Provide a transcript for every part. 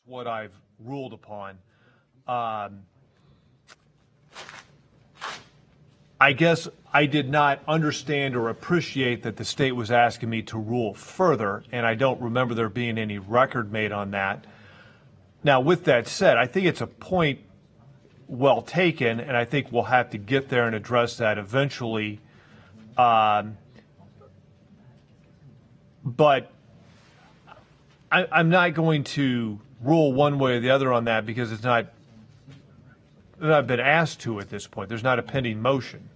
what I've ruled upon. I guess I did not understand or appreciate that the state was asking me to rule further, and I don't remember there being any record made on that. Now, with that said, I think it's a point well taken, and I think we'll have to get there and address that eventually. But I'm not going to rule one way or the other on that because it's not I've been asked to at this point. There's not a pending motion.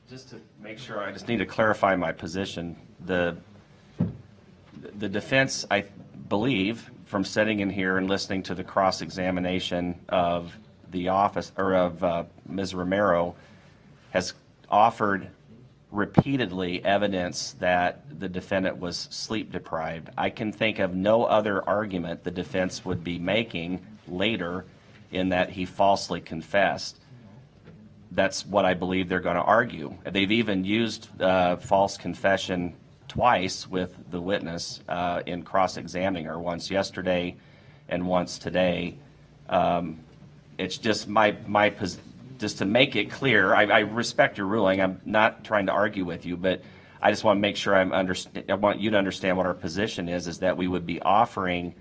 Just to make sure, I just need to clarify my position. The defense, I believe, from sitting in here and listening to the cross-examination of the office or of Ms. Romero, has offered repeatedly evidence that the defendant was sleep deprived. I can think of no other argument the defense would be making later in that he falsely confessed. That's what I believe they're going to argue. They've even used false confession twice with the witness in cross-examining her, once yesterday and once today. It's just just to make it clear, I respect your ruling. I'm not trying to argue with you, but I just want to make sure I want you to understand what our position is that we would be offering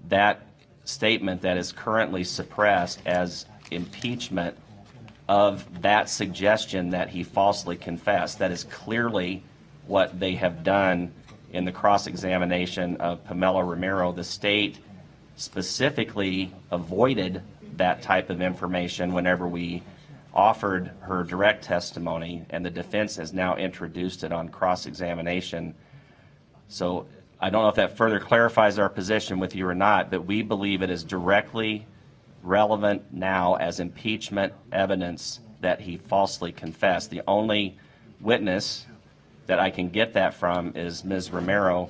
that statement that is currently suppressed as impeachment of that suggestion that he falsely confessed. That is clearly what they have done in the cross-examination of Pamela Romero. The state specifically avoided that type of information whenever we offered her direct testimony, and the defense has now introduced it on cross-examination. So I don't know if that further clarifies our position with you or not, but we believe it is directly relevant now as impeachment evidence that he falsely confessed. The only witness that I can get that from is Ms. Romero,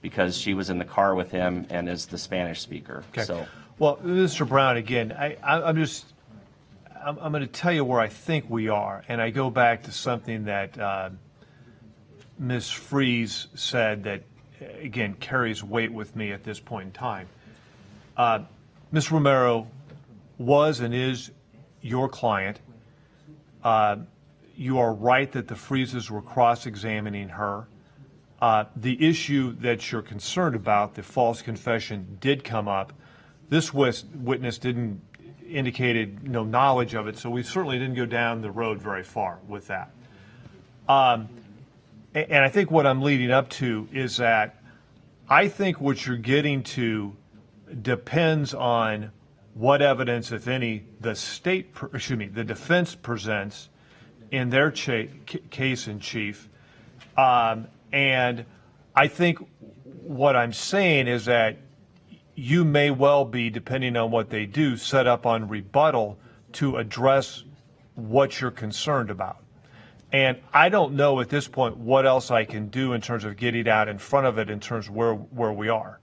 because she was in the car with him and is the Spanish speaker. Okay. So, well, Mr. Brown, again, I'm going to tell you where I think we are, and I go back to something that Ms. Freeze said that, again, carries weight with me at this point in time. Ms. Romero was and is your client. You are right that the Freezes were cross-examining her. The issue that you're concerned about, the false confession, did come up. This witness didn't indicated no knowledge of it, so we certainly didn't go down the road very far with that. And I think what I'm leading up to is that I think what you're getting to depends on what evidence, if any, the defense presents in their case in chief. And I think what I'm saying is that you may well be, depending on what they do, set up on rebuttal to address what you're concerned about. And I don't know at this point what else I can do in terms of getting out in front of it in terms of where we are.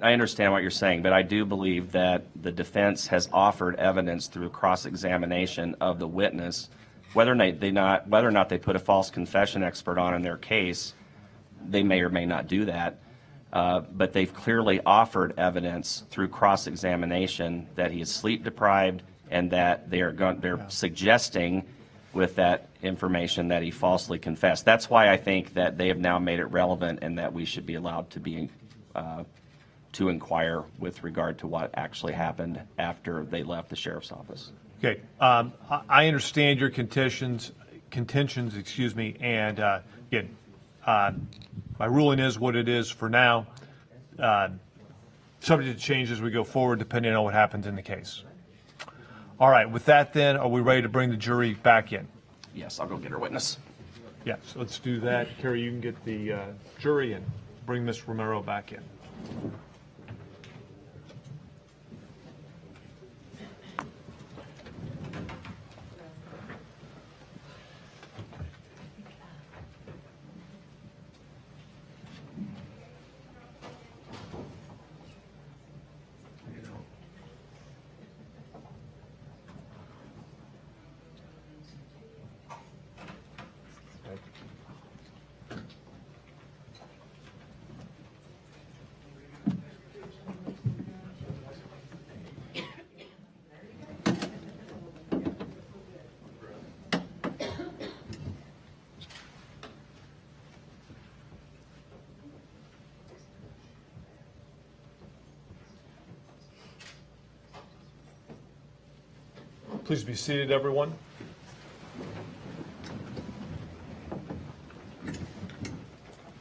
I understand what you're saying, but I do believe that the defense has offered evidence through cross-examination of the witness, whether or not they put a false confession expert on in their case. They may or may not do that, but they've clearly offered evidence through cross-examination that he is sleep deprived and that they're suggesting with that information that he falsely confessed. That's why I think that they have now made it relevant and that we should be allowed to be to inquire with regard to what actually happened after they left the sheriff's office. Okay, I understand your contentions, and again, my ruling is what it is for now, subject to change as we go forward depending on what happens in the case. All right, with that then, are we ready to bring the jury back in? Yes, I'll go get our witness. Yes, let's do that. Carrie, you can get the jury and bring Ms. Romero back in. Please be seated, everyone.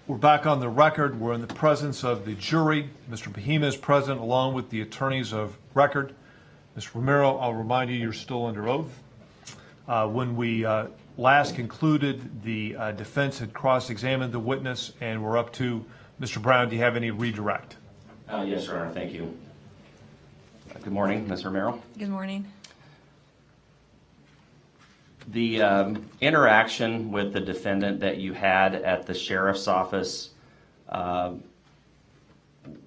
We're back on the record. We're in the presence of the jury. Mr. Bahena is present along with the attorneys of record. Mr. Romero, I'll remind you, you're still under oath. When we last concluded, the defense had cross-examined the witness, and we're up to Mr. Brown. Do you have any redirect? Yes, Your Honor. Thank you. Good morning, Ms. Romero. Good morning. The interaction with the defendant that you had at the sheriff's office,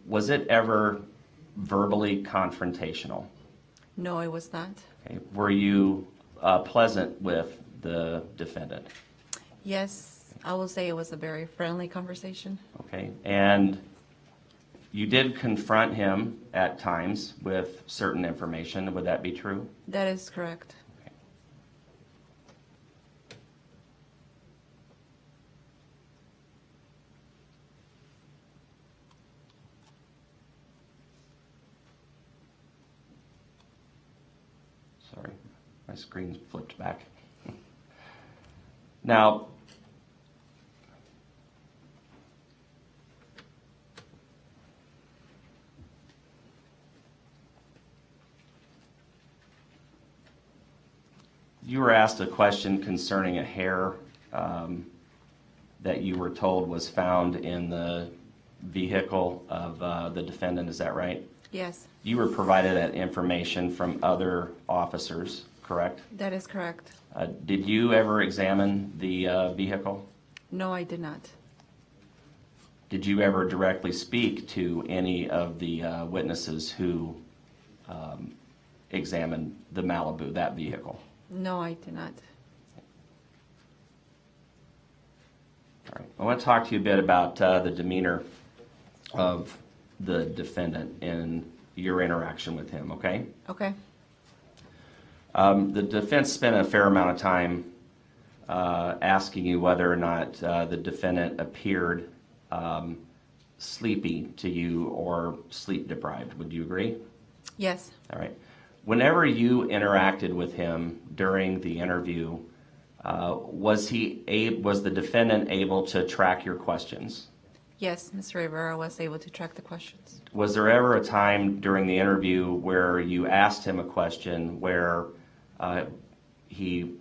was it ever verbally confrontational? No, it was not. Okay. Were you pleasant with the defendant? Yes, I will say it was a very friendly conversation. Okay. And you did confront him at times with certain information. Would that be true? That is correct. Sorry, my screen flipped back. Now, you were asked a question concerning a hair that you were told was found in the vehicle of the defendant. Is that right? Yes, You were provided that information from other officers, correct? that is correct. Did you ever examine the vehicle? No, I did not. Did you ever directly speak to any of the witnesses who examined the Malibu, that vehicle? No, I did not. All right. I want to talk to you a bit about the demeanor of the defendant in your interaction with him, okay? Okay. The defense spent a fair amount of time asking you whether or not the defendant appeared sleepy to you or sleep deprived. Would you agree? Yes, All right. Whenever you interacted with him during the interview, was the defendant able to track your questions? yes, Mr. Rivera was able to track the questions. Was there ever a time during the interview where you asked him a question where he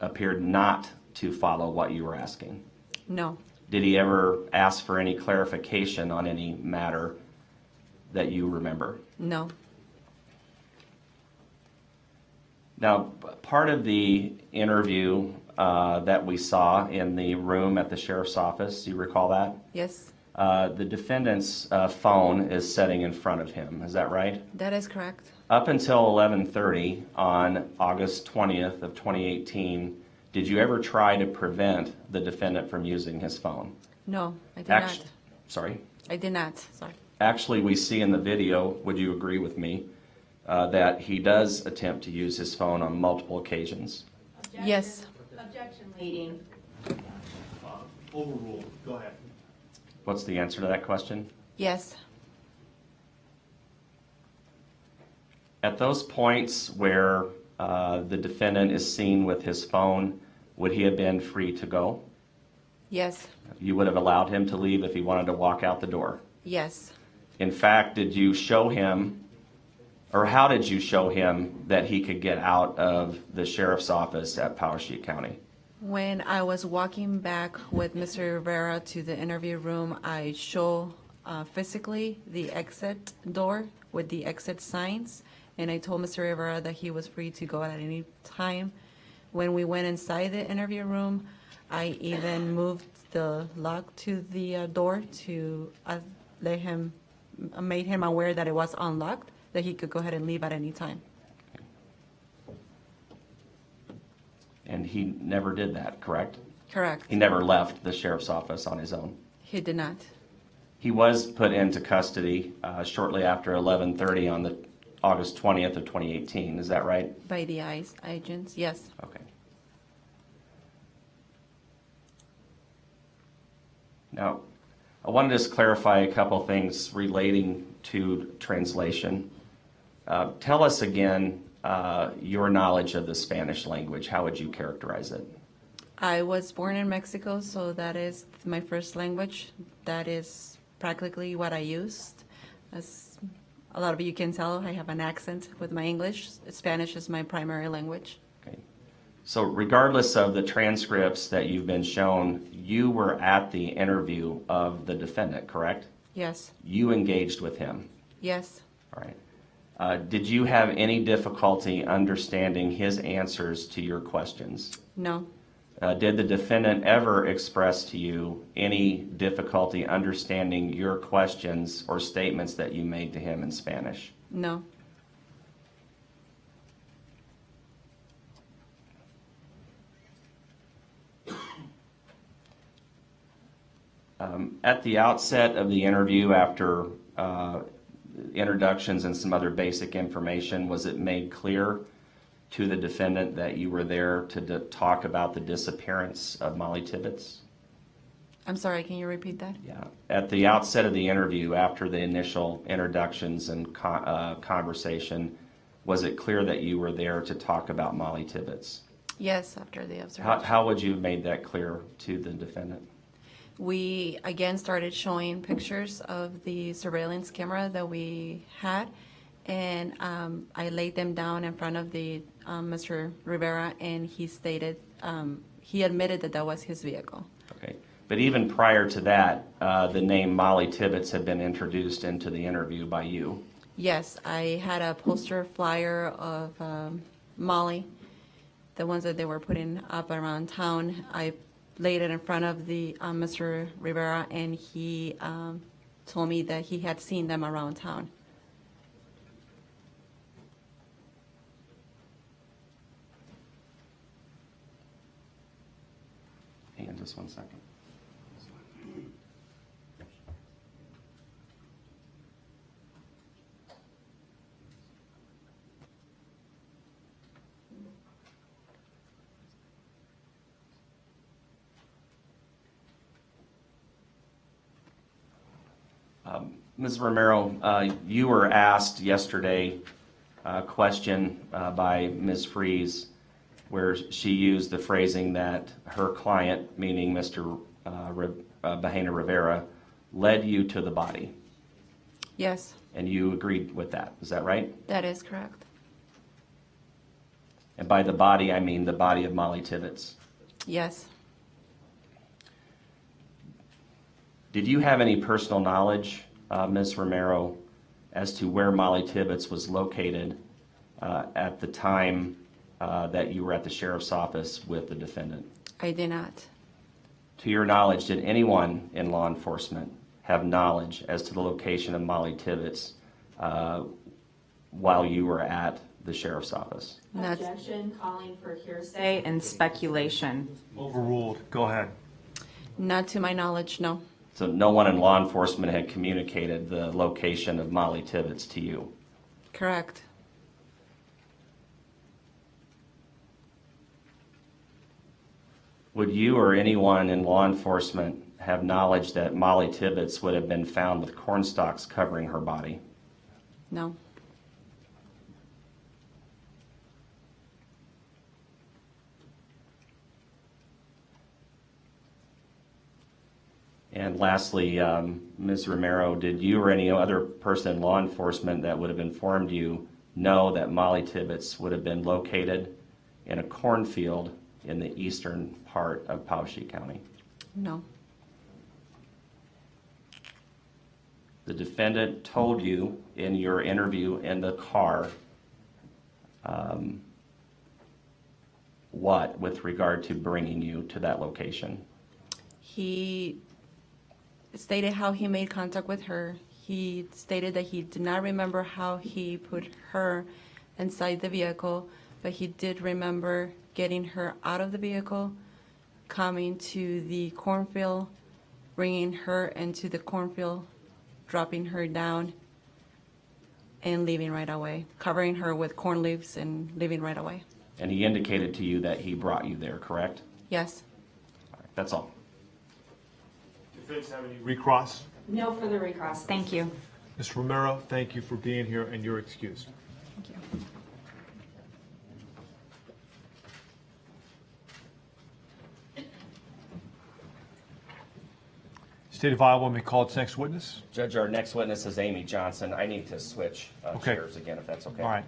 appeared not to follow what you were asking? No, Did he ever ask for any clarification on any matter that you remember? no, Now, part of the interview that we saw in the room at the sheriff's office, do you recall that? yes, The defendant's phone is sitting in front of him, is that right? that is correct. Up until 11:30 on August 20th of 2018, did you ever try to prevent the defendant from using his phone? No, I did Actu- not. Sorry. I did not, sorry. Actually, we see in the video, would you agree with me, that he does attempt to use his phone on multiple occasions? Yes, Objection, leading. Overruled. Go ahead. What's the answer to that question? yes, At those points where the defendant is seen with his phone, would he have been free to go? yes, You would have allowed him to leave if he wanted to walk out the door. yes. In fact, did you show him, or how did you show him that he could get out of the sheriff's office at Powashik County? When I was walking back with Mr. Rivera to the interview room, I show physically the exit door with the exit signs, and I told Mr. Rivera that he was free to go at any time. When we went inside the interview room, I even moved the lock to the door to made him aware that it was unlocked, that he could go ahead and leave at any time. And he never did that, correct? Correct. He never left the sheriff's office on his own. He did not. He was put into custody shortly after 11:30 on the August 20th of 2018. Is that right? By the ICE agents, yes. Okay. Now, I want to just clarify a couple things relating to translation. Tell us again your knowledge of the Spanish language? How would you characterize it? I was born in Mexico, so that is my first language. That is practically what I used. As a lot of you can tell, I have an accent with my English. Spanish is my primary language. Okay. So regardless of the transcripts that you've been shown, you were at the interview of the defendant, correct? Yes. You engaged with him. Yes. All right. Did you have any difficulty understanding his answers to your questions? No. Did the defendant ever express to you any difficulty understanding your questions or statements that you made to him in Spanish? No. At the outset of the interview, after introductions and some other basic information, was it made clear to the defendant that you were there to talk about the disappearance of Mollie Tibbetts? I'm sorry, can you repeat that? Yeah. At the outset of the interview, after the initial introductions and conversation, was it clear that you were there to talk about Mollie Tibbetts? Yes, after the observation. How would you have made that clear to the defendant? We again started showing pictures of the surveillance camera that we had, and I laid them down in front of the Mr. Rivera, and he stated, he admitted that that was his vehicle. Okay. But even prior to that, the name Mollie Tibbetts had been introduced into the interview by you. Yes, I had a poster flyer of Mollie, the ones that they were putting up around town. I laid it in front of the Mr. Rivera, and he told me that he had seen them around town. Hang on just one second. Ms. Romero, you were asked yesterday a question by Ms. Freeze where she used the phrasing that her client, meaning Mr. Bahena Rivera, led you to the body. Yes, And you agreed with that. Is that right? that is correct. And by the body, I mean the body of Mollie Tibbetts. Yes. Did you have any personal knowledge, Ms. Romero, as to where Mollie Tibbetts was located at the time that you were at the sheriff's office with the defendant? I did not. To your knowledge, did anyone in law enforcement have knowledge as to the location of Mollie Tibbetts while you were at the sheriff's office? Not, Objection, calling for hearsay and speculation. Overruled. Go ahead. not to my knowledge, no. So no one in law enforcement had communicated the location of Mollie Tibbetts to you? Correct. Would you or anyone in law enforcement have knowledge that Mollie Tibbetts would have been found with corn stalks covering her body? No. And lastly, Ms. Romero, did you or any other person in law enforcement that would have informed you know that Mollie Tibbetts would have been located in a cornfield in the eastern part of Poweshiek County? No. The defendant told you in your interview in the car what with regard to bringing you to that location? He stated how he made contact with her. He stated that he did not remember how he put her inside the vehicle, but he did remember getting her out of the vehicle, coming to the cornfield, bringing her into the cornfield, dropping her down, and leaving right away, covering her with corn leaves and leaving right away. And he indicated to you that he brought you there, correct? Yes. All right, that's all. Defense have any recross? No further recross. Thank you. Ms. Romero, thank you for being here, and you're excused. Thank you. State of Iowa may call its next witness. Judge, our next witness is Amy Johnson. I need to switch Okay. chairs again, if that's okay. All right.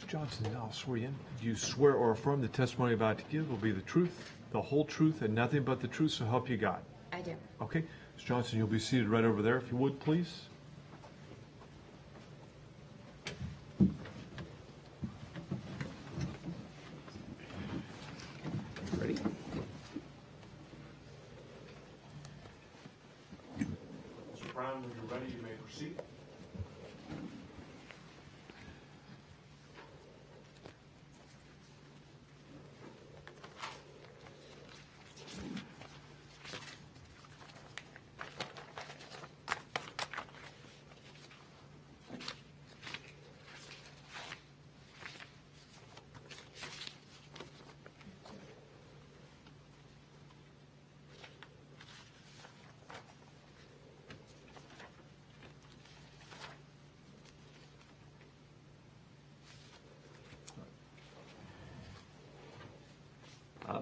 Johnson, I'll swear you in. Do you swear or affirm the testimony you're about to give will be the truth, the whole truth, and nothing but the truth, so help you God? I do. Okay. Ms. Johnson, you'll be seated right over there, if you would, please. Ready? Mr. Brown, when you're ready, you may proceed.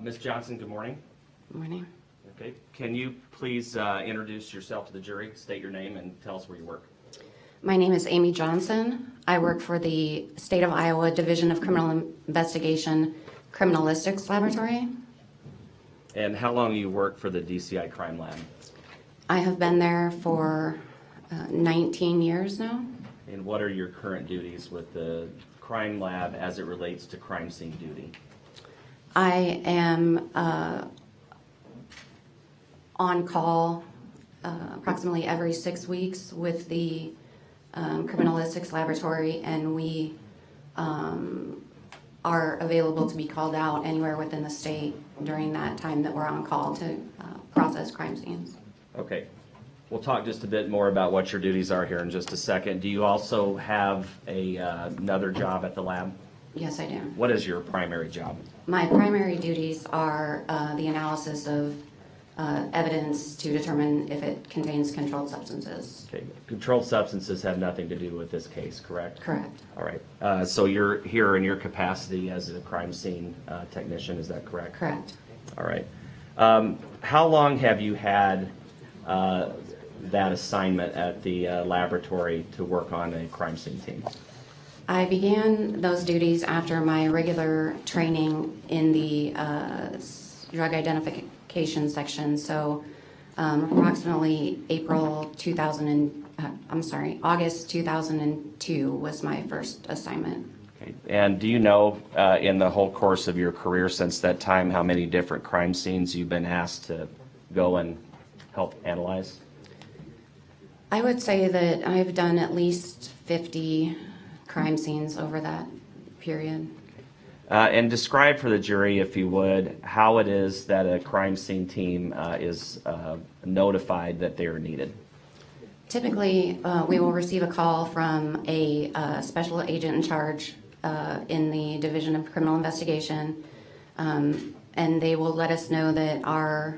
Ms. Johnson, good morning. Morning. Okay. Can you please introduce yourself to the jury, state your name, and tell us where you work? My name is Amy Johnson. I work for the State of Iowa Division of Criminal Investigation Criminalistics Laboratory. And how long you work for the DCI Crime Lab? I have been there for 19 years now. And what are your current duties with the crime lab as it relates to crime scene duty? I am on call approximately every 6 weeks with the Criminalistics Laboratory, and we are available to be called out anywhere within the state during that time that we're on call to process crime scenes. Okay. We'll talk just a bit more about what your duties are here in just a second. Do you also have another job at the lab? Yes, I do. What is your primary job? My primary duties are the analysis of evidence to determine if it contains controlled substances. Okay. Controlled substances have nothing to do with this case, correct? Correct. All right. So you're here in your capacity as a crime scene technician, is that correct? Correct. All right. How long have you had that assignment at the laboratory to work on a crime scene team? I began those duties after my regular training in the drug identification section. So approximately August 2002 was my first assignment. Okay. And do you know, in the whole course of your career since that time, how many different crime scenes you've been asked to go and help analyze? I would say that I've done at least 50 crime scenes over that period. And describe for the jury, if you would, how it is that a crime scene team is notified that they are needed. Typically, we will receive a call from a special agent in charge in the Division of Criminal Investigation, and they will let us know that our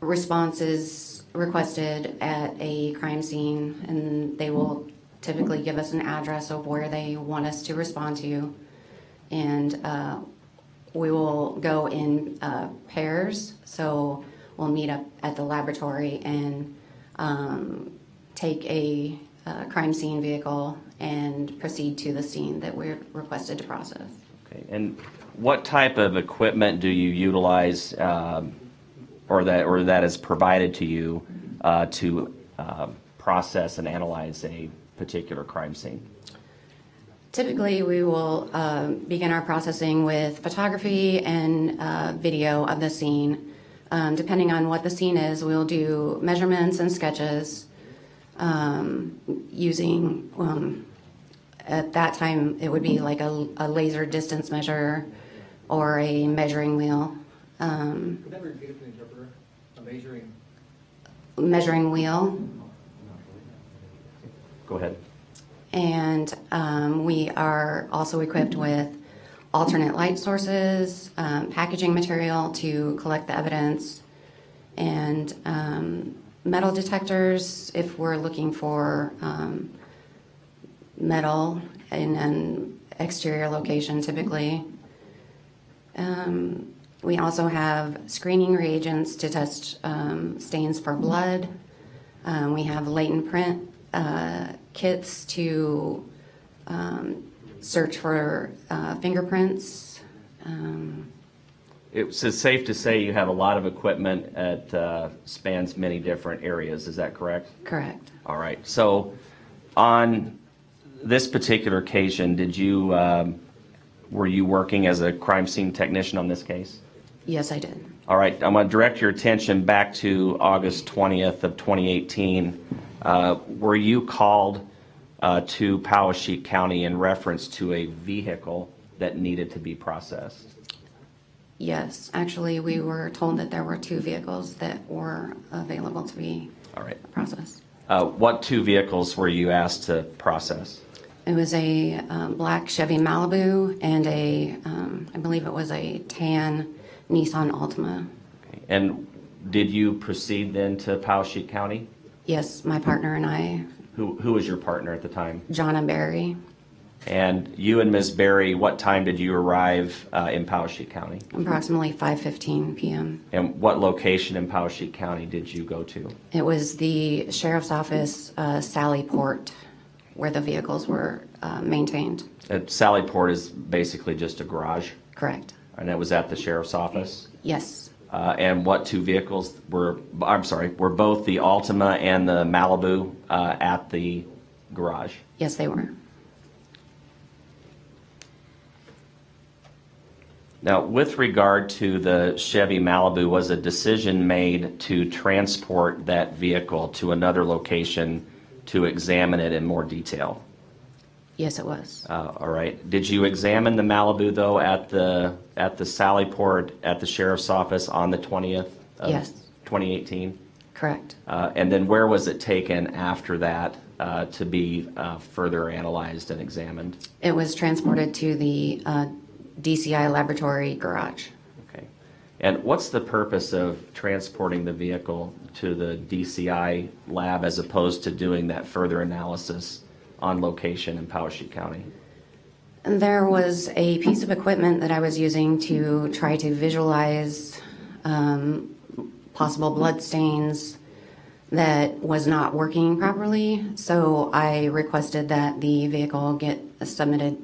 response is requested at a crime scene, and they will typically give us an address of where they want us to respond to, and we will go in pairs. So we'll meet up at the laboratory and take a crime scene vehicle and proceed to the scene that we're requested to process. Okay. And what type of equipment do you utilize, or that is provided to you to process and analyze a particular crime scene? Typically, we will begin our processing with photography and video of the scene. Depending on what the scene is, we'll do measurements and sketches using, at that time, it would be like a laser distance measure or a measuring wheel. Could that be repeated for the interpreter? A Measuring wheel. Go ahead. And we are also equipped with alternate light sources, packaging material to collect the evidence, and metal detectors if we're looking for metal in an exterior location typically. We also have screening reagents to test stains for blood. We have latent print kits to search for fingerprints. It's safe to say you have a lot of equipment that spans many different areas. Is that correct? Correct. All right. So on this particular occasion, were you working as a crime scene technician on this case? Yes, I did. All right. I'm going to direct your attention back to August 20th of 2018. Were you called to Powesheik County in reference to a vehicle that needed to be processed? Yes, actually, we were told that there were 2 vehicles that were available to be All right. processed. What 2 vehicles were you asked to process? It was a black Chevy Malibu and I believe it was a tan Nissan Altima. Okay. And did you proceed then to Powesheik County? Yes, my partner and I, Who was your partner at the time? Jonna Berry, And you and Ms. Berry, what time did you arrive in Powesheik County? approximately 5:15 p.m. And what location in Powesheik County did you go to? It was the sheriff's office, Sally Port, where the vehicles were maintained. Sallyport is basically just a garage, Correct. and that was at the sheriff's office? Yes, And what 2 vehicles were both the Altima and the Malibu at the garage? yes, they were. Now, with regard to the Chevy Malibu, was a decision made to transport that vehicle to another location to examine it in more detail? Yes, it was. All right. Did you examine the Malibu, though, at the Sallyport at the sheriff's office on the 20th of Yes. 2018? Correct. And then where was it taken after that to be further analyzed and examined? It was transported to the DCI laboratory garage. Okay. And what's the purpose of transporting the vehicle to the DCI lab as opposed to doing that further analysis on location in Powesheik County? And there was a piece of equipment that I was using to try to visualize possible blood stains that was not working properly. So I requested that the vehicle get submitted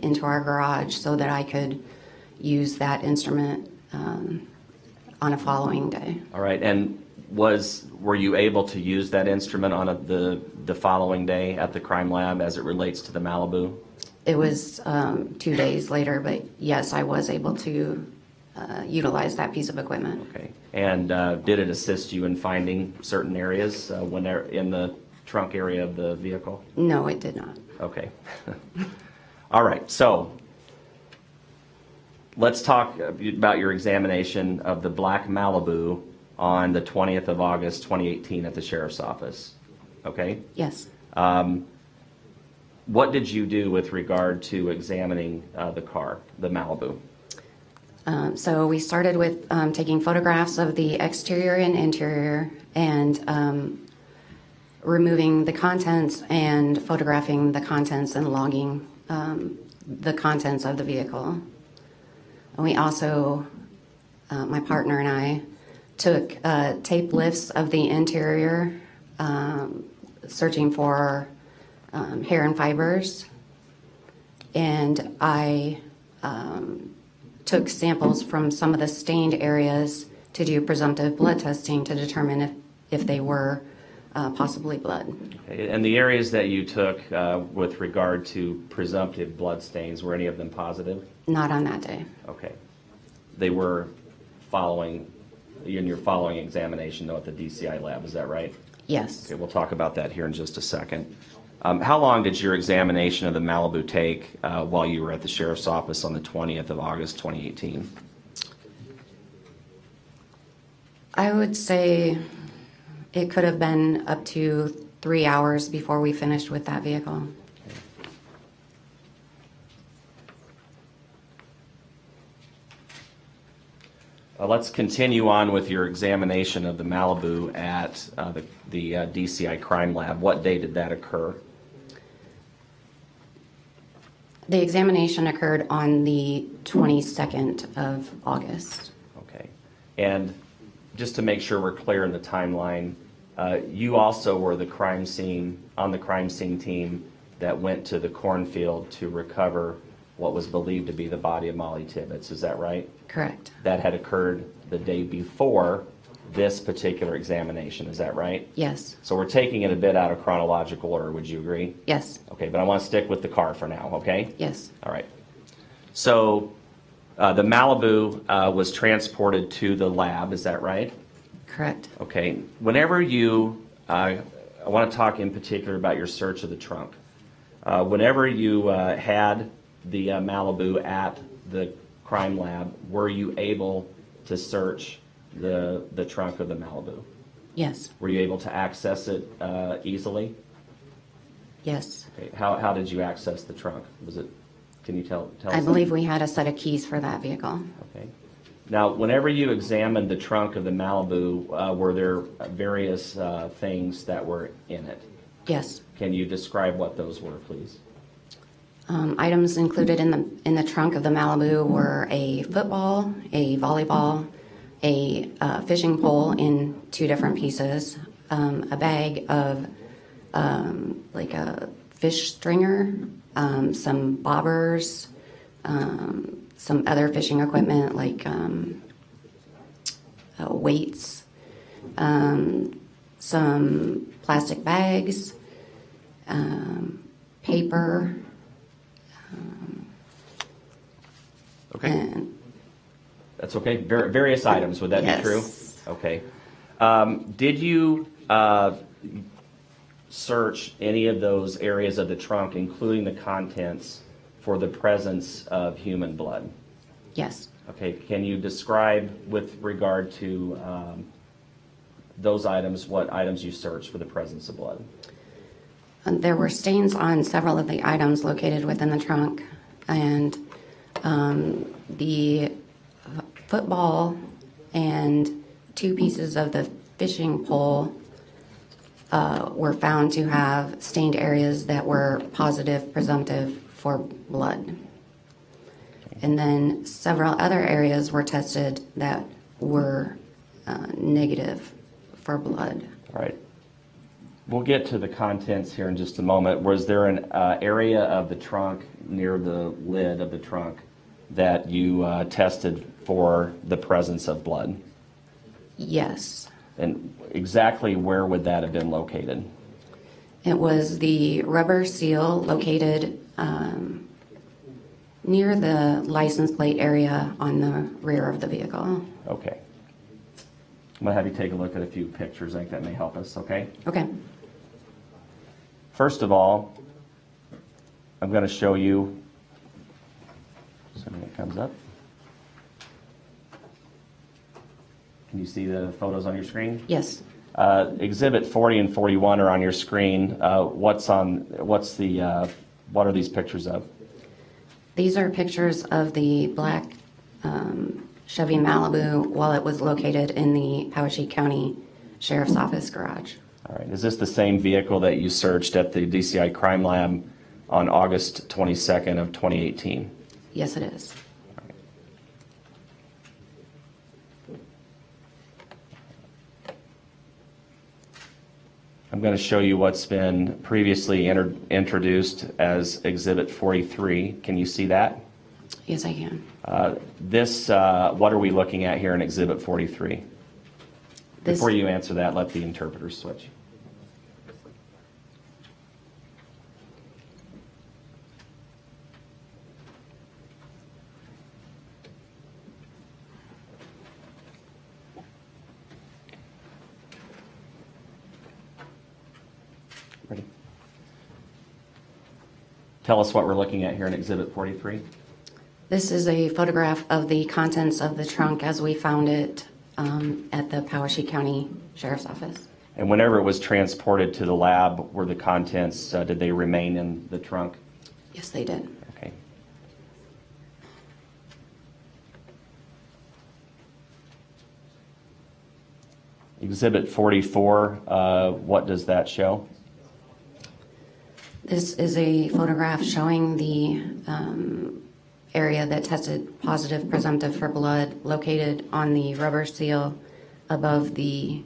into our garage so that I could use that instrument on a following day. All right. And were you able to use that instrument on the following day at the crime lab as it relates to the Malibu? It was 2 days later, but yes, I was able to utilize that piece of equipment. Okay. And did it assist you in finding certain areas when they're in the trunk area of the vehicle? No, it did not. Okay. All right. So let's talk about your examination of the black Malibu on the 20th of August, 2018 at the sheriff's office. Okay? Yes. What did you do with regard to examining the car, the Malibu? So we started with taking photographs of the exterior and interior and removing the contents and photographing the contents and logging the contents of the vehicle. And we also, my partner and I, took tape lifts of the interior searching for hair and fibers, and I took samples from some of the stained areas to do presumptive blood testing to determine if they were possibly blood. Okay. And the areas that you took with regard to presumptive blood stains, were any of them positive? Not on that day. Okay. They were following, in your following examination, though, at the DCI lab, is that right? Yes. Okay, we'll talk about that here in just a second. How long did your examination of the Malibu take while you were at the sheriff's office on the 20th of August, 2018? I would say it could have been up to 3 hours before we finished with that vehicle. Let's continue on with your examination of the Malibu at the DCI crime lab. What day did that occur? The examination occurred on the 22nd of August. Okay. And just to make sure we're clear in the timeline, you also were the crime scene team that went to the cornfield to recover what was believed to be the body of Mollie Tibbetts. Is that right? Correct. That had occurred the day before this particular examination. Is that right? Yes. So we're taking it a bit out of chronological order. Would you agree? Yes. Okay, but I want to stick with the car for now, okay? Yes. All right. So the Malibu was transported to the lab. Is that right? Correct. Okay. Whenever you, I want to talk in particular about your search of the trunk. Whenever you had the Malibu at the crime lab, were you able to search the trunk of the Malibu? Yes. Were you able to access it easily? Yes. Okay. How did you access the trunk? Was it? Can you tell us? I believe we had a set of keys for that vehicle. Okay. Now, whenever you examined the trunk of the Malibu, were there various things that were in it? Yes. Can you describe what those were, please? Items included in the trunk of the Malibu were a football, a volleyball, a fishing pole in 2 different pieces, a bag of like a fish stringer, some bobbers, some other fishing equipment like weights, some plastic bags, paper. Okay. And That's okay. Various items, would that be true? Yes. Okay. Did you search any of those areas of the trunk, including the contents, for the presence of human blood? Yes. Okay. Can you describe, with regard to those items, what items you searched for the presence of blood? There were stains on several of the items located within the trunk, and the football and 2 pieces of the fishing pole were found to have stained areas that were positive, presumptive for blood. And then several other areas were tested that were negative for blood. All right. We'll get to the contents here in just a moment. Was there an area of the trunk near the lid of the trunk that you tested for the presence of blood? Yes. And exactly where would that have been located? It was the rubber seal located near the license plate area on the rear of the vehicle. Okay. I'm going to have you take a look at a few pictures. I think that may help us, okay? Okay. First of all, I'm going to show you, assuming it comes up. Can you see the photos on your screen? Yes. Exhibit 40 and 41 are on your screen. What are these pictures of? These are pictures of the black Chevy Malibu while it was located in the Powashik County Sheriff's Office garage. All right. Is this the same vehicle that you searched at the DCI crime lab on August 22nd of 2018? Yes, it is. I'm I'm going to show you what's been previously introduced as Exhibit 43. Can you see that? Yes, I can. What are we looking at here in Exhibit 43? This- Before you answer that, let the interpreter switch. Ready? Tell us what we're looking at here in Exhibit 43. This is a photograph of the contents of the trunk as we found it at the Powashik County Sheriff's Office. And whenever it was transported to the lab, were the contents, did they remain in the trunk? Yes, they did. Okay. Exhibit 44, what does that show? This is a photograph showing the area that tested positive presumptive for blood located on the rubber seal above the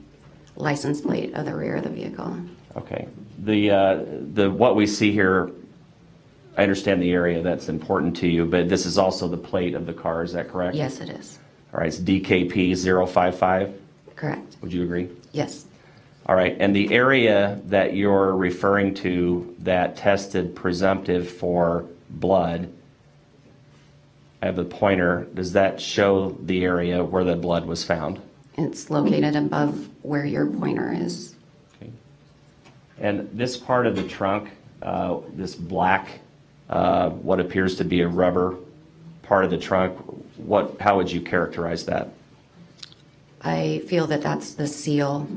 license plate of the rear of the vehicle. Okay. The what we see here, I understand the area that's important to you, but this is also the plate of the car, is that correct? Yes, it is. All right, it's DKP 055. Correct. Would you agree? Yes. All right, and the area that you're referring to that tested presumptive for blood, I have the pointer, does that show the area where the blood was found? It's located above where your pointer is. Okay. And this part of the trunk, this black, what appears to be a rubber part of the trunk, how would you characterize that? I feel that that's the seal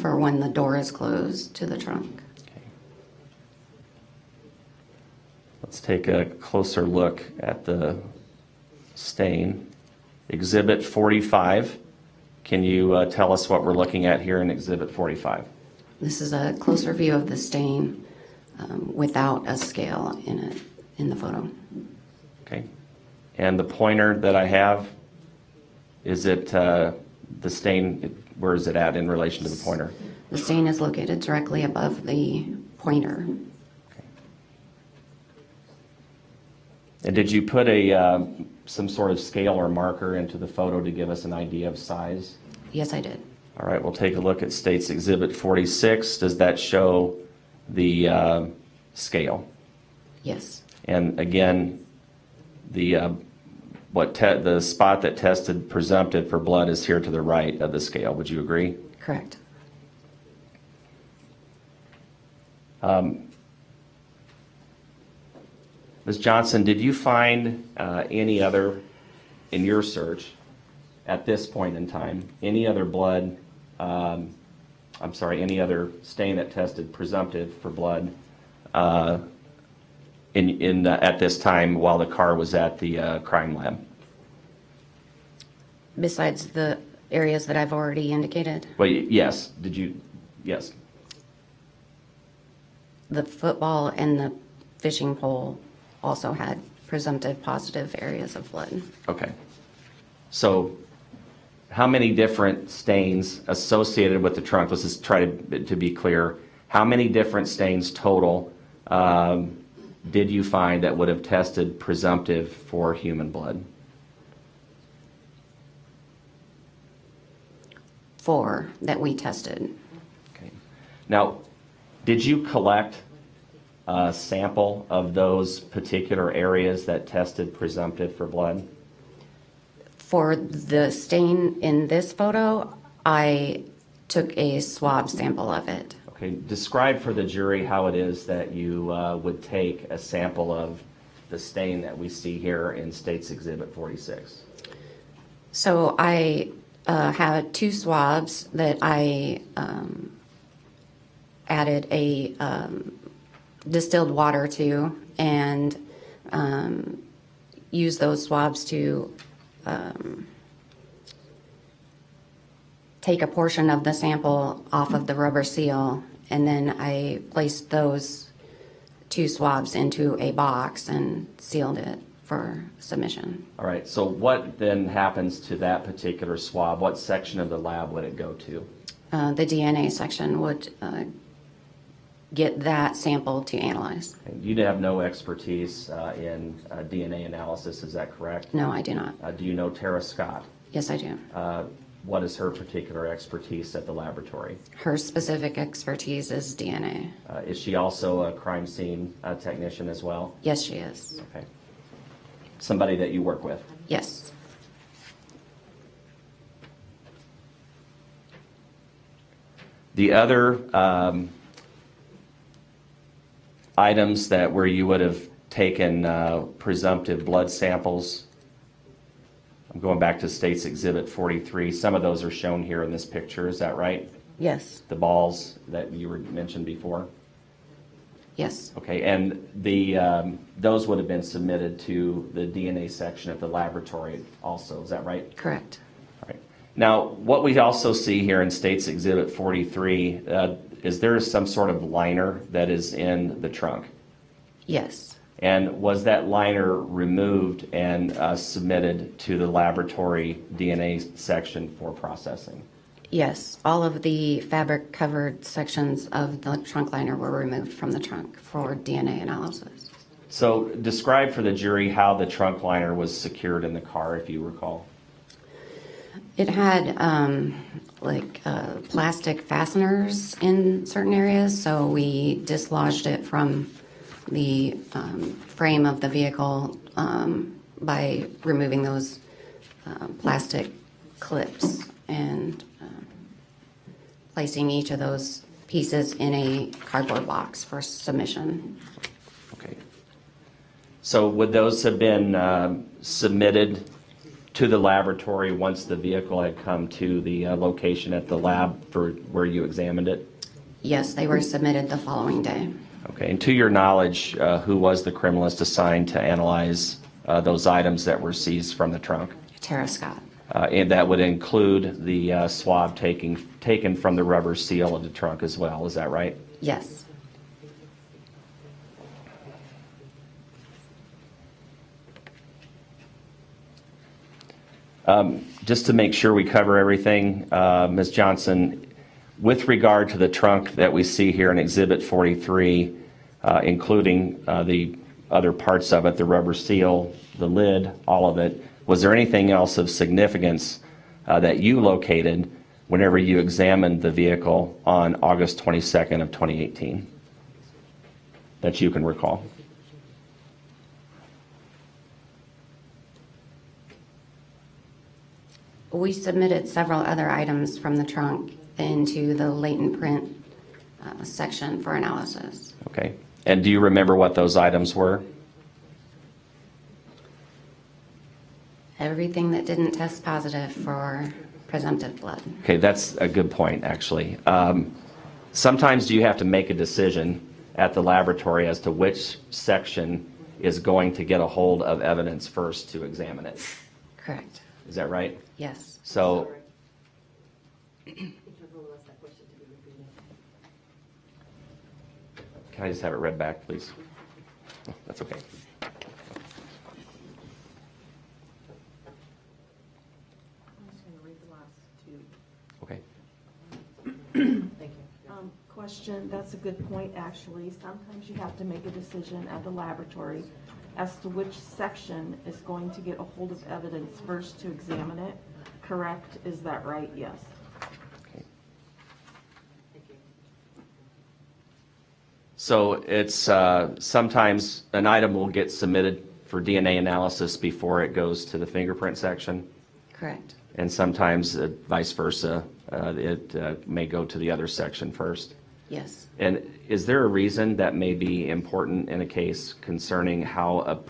for when the door is closed to the trunk. Okay. Let's take a closer look at the stain. Exhibit 45. Can you tell us what we're looking at here in Exhibit 45? This is a closer view of the stain without a scale in it in the photo. Okay. And the pointer that I have, is it the stain, where is it at in relation to the pointer? The stain is located directly above the pointer. Okay. And did you put some sort of scale or marker into the photo to give us an idea of size? Yes, I did. All right, we'll take a look at State's Exhibit 46. Does that show the scale? Yes. And again, the spot that tested presumptive for blood is here to the right of the scale. Would you agree? Correct. Ms. Johnson, did you find any other, in your search, at this point in time, any other blood, any other stain that tested presumptive for blood at this time while the car was at the crime lab? Besides the areas that I've already indicated, Well, yes. Did you? Yes. the football and the fishing pole also had presumptive positive areas of blood. Okay. So how many different stains associated with the trunk? Let's just try to be clear. How many different stains total did you find that would have tested presumptive for human blood? 4 that we tested. Okay. Now, did you collect a sample of those particular areas that tested presumptive for blood? For the stain in this photo, I took a swab sample of it. Okay. Describe for the jury how it is that you would take a sample of the stain that we see here in State's Exhibit 46. So I had 2 swabs that I added a distilled water to and used those swabs to take a portion of the sample off of the rubber seal, and then I placed those 2 swabs into a box and sealed it for submission. All right. So what then happens to that particular swab? What section of the lab would it go to? The DNA section would get that sample to analyze. You have no expertise in DNA analysis, is that correct? No, I do not. Do you know Tara Scott? Yes, I do. What is her particular expertise at the laboratory? Her specific expertise is DNA. Is she also a crime scene technician as well? Yes, she is. Okay. Somebody that you work with? Yes. The other items that where you would have taken presumptive blood samples, I'm going back to State's Exhibit 43. Some of those are shown here in this picture. Is that right? Yes. The balls that you were mentioned before? Yes. Okay, and the those would have been submitted to the DNA section at the laboratory also. Is that right? Correct. All right. Now, what we also see here in State's Exhibit 43, is there some sort of liner that is in the trunk? Yes. And was that liner removed and submitted to the laboratory DNA section for processing? Yes. All of the fabric covered sections of the trunk liner were removed from the trunk for DNA analysis. So describe for the jury how the trunk liner was secured in the car, if you recall. It had plastic fasteners in certain areas, so we dislodged it from the frame of the vehicle by removing those plastic clips and placing each of those pieces in a cardboard box for submission. Okay. So would those have been submitted to the laboratory once the vehicle had come to the location at the lab for where you examined it? Yes, they were submitted the following day. Okay, and to your knowledge, who was the criminalist assigned to analyze those items that were seized from the trunk? Tara Scott. And that would include the swab taken from the rubber seal of the trunk as well, is that right? Yes. Just to make sure we cover everything, Ms. Johnson, with regard to the trunk that we see here in Exhibit 43, including the other parts of it, the rubber seal, the lid, all of it, was there anything else of significance that you located whenever you examined the vehicle on August 22nd of 2018 that you can recall? We submitted several other items from the trunk into the latent print section for analysis. Okay. And do you remember what those items were? Everything that didn't test positive for presumptive blood. Okay, that's a good point, actually. Sometimes you have to make a decision at the laboratory as to which section is going to get a hold of evidence first to examine it. Correct. Is that right? Yes. So, can I just have it read back, please? Oh, that's okay. I'm just going to read the last two. Okay. Thank you. Question, that's a good point, actually. Sometimes you have to make a decision at the laboratory as to which section is going to get a hold of evidence first to examine it. Correct? Is that right? Yes. Okay. So it's sometimes an item will get submitted for DNA analysis before it goes to the fingerprint section, Correct. and sometimes vice versa. It may go to the other section first. Yes. And is there a reason that may be important in a case concerning how a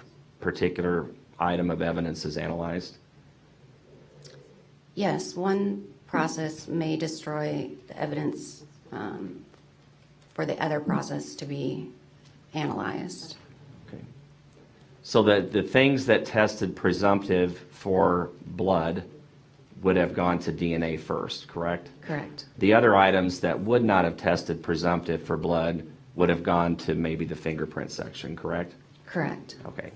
particular item of evidence is analyzed? Yes, one process may destroy the evidence for the other process to be analyzed. Okay. So that the things that tested presumptive for blood would have gone to DNA first, correct? Correct. The other items that would not have tested presumptive for blood would have gone to maybe the fingerprint section, correct? Correct. Okay.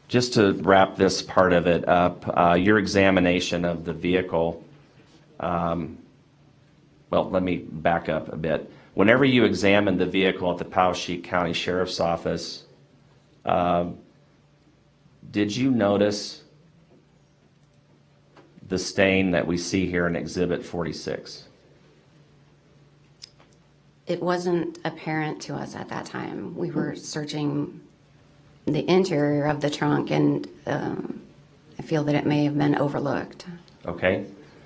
Just to wrap this part of it up, your examination of the vehicle, well, let me back up a bit. Whenever you examined the vehicle at the Poweshiek County Sheriff's Office, did you notice the stain that we see here in Exhibit 46? It wasn't apparent to us at that time. We were searching the interior of the trunk, and I feel that it may have been overlooked. Okay.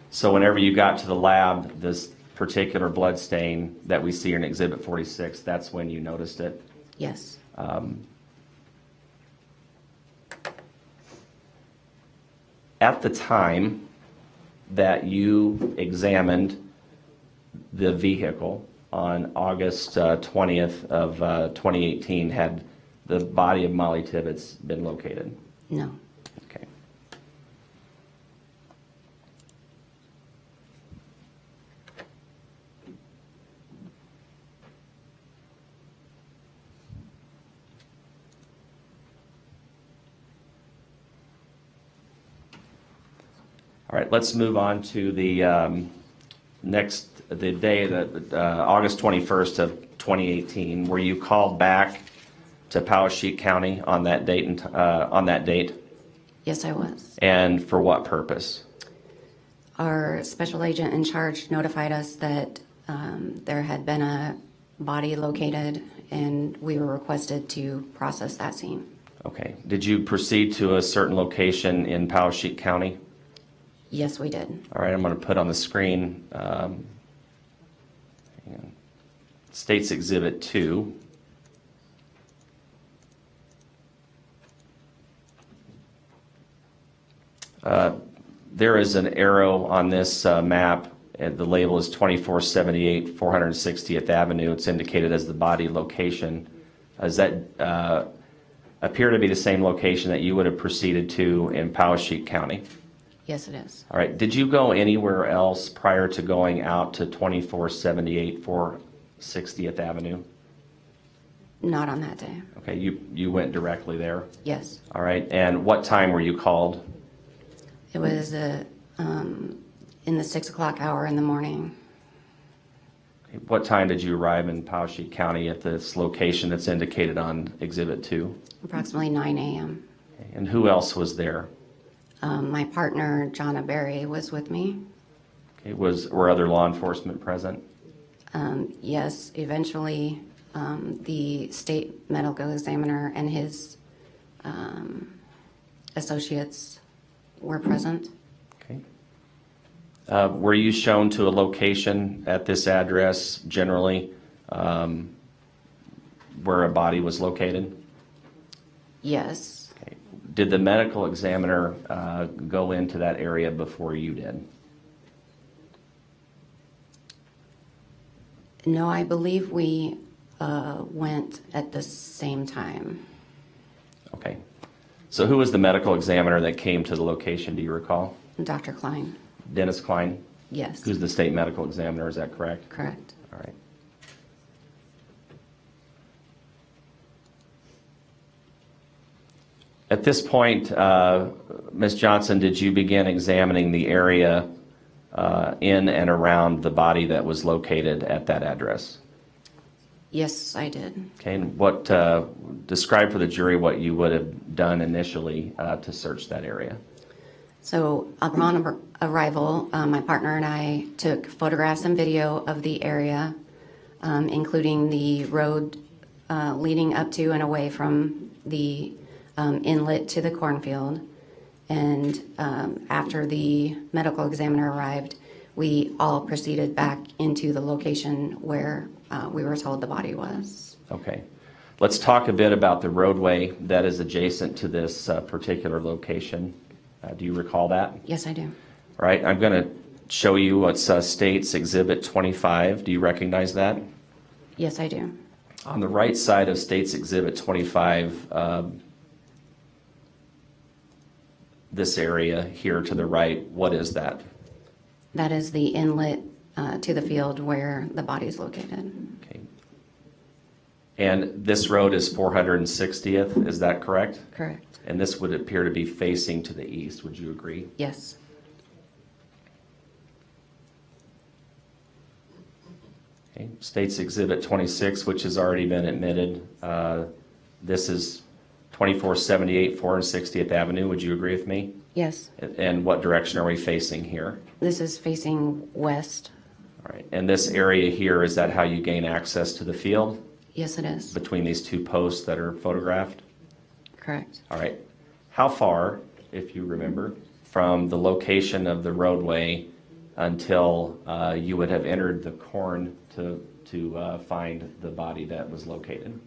So whenever you got to the lab, this particular blood stain that we see in Exhibit 46, that's when you noticed it? Yes. At the time that you examined the vehicle on August 20th of 2018, had the body of Mollie Tibbetts been located? No. Okay. All right, let's move on to the the day that August 21st of 2018, were you called back to Poweshiek County on that date on that date? Yes, I was. And for what purpose? Our special agent in charge notified us that there had been a body located, and we were requested to process that scene. Okay. Did you proceed to a certain location in Poweshiek County? Yes, we did. All right, I'm going to put on the screen State's Exhibit 2. There is an arrow on this map, and the label is 2478 460th Avenue. It's indicated as the body location. Does that appear to be the same location that you would have proceeded to in Poweshiek County? Yes, it is. All right. Did you go anywhere else prior to going out to 2478 460th Avenue? Not on that day. Okay. You went directly there? Yes. All right. And what time were you called? It was in the 6 o'clock hour in the morning. Okay. What time did you arrive in Poweshiek County at this location that's indicated on Exhibit 2? Approximately 9 a.m. Okay. And who else was there? My partner, Jonna Berry, was with me. Okay. Were other law enforcement present? Yes, eventually the state medical examiner and his associates were present. Okay. Were you shown to a location at this address generally where a body was located? Yes. Okay. Did the medical examiner go into that area before you did? No, I believe we went at the same time. Okay. So who was the medical examiner that came to the location, do you recall? Dr. Klein. Dennis Klein? Yes. Who's the state medical examiner, is that correct? Correct. All right. At this point, Ms. Johnson, did you begin examining the area in and around the body that was located at that address? Yes, I did. Okay, and what, describe for the jury what you would have done initially to search that area. So upon arrival, my partner and I took photographs and video of the area, including the road leading up to and away from the inlet to the cornfield. And after the medical examiner arrived, we all proceeded back into the location where we were told the body was. Okay. Let's talk a bit about the roadway that is adjacent to this particular location. Do you recall that? Yes, I do. All right, I'm going to show you what's State's Exhibit 25. Do you recognize that? Yes, I do. On the right side of State's Exhibit 25, this area here to the right, what is that? That is the inlet to the field where the body is located. Okay. And this road is 460th, is that correct? Correct. And this would appear to be facing to the east, would you agree? Yes. Okay. State's Exhibit 26, which has already been admitted. This is 2478 460th Avenue, would you agree with me? Yes. And what direction are we facing here? This is facing west. All right, and this area here, is that how you gain access to the field? Yes, it is. Between these two posts that are photographed? Correct. All right. How far, if you remember, from the location of the roadway until you would have entered the corn to find the body that was located?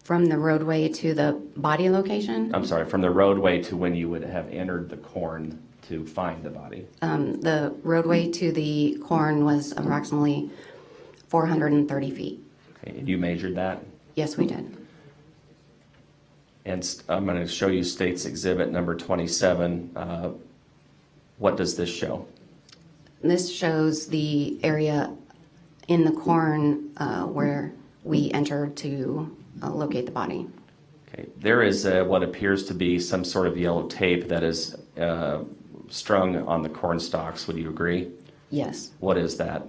From the roadway to the body location, I'm sorry, from the roadway to when you would have entered the corn to find the body? the roadway to the corn was approximately 430 feet. Okay, and you measured that? Yes, we did. And I'm going to show you State's Exhibit number 27. What does this show? This shows the area in the corn where we entered to locate the body. Okay, there is what appears to be some sort of yellow tape that is strung on the corn stalks. Would you agree? Yes. What is that?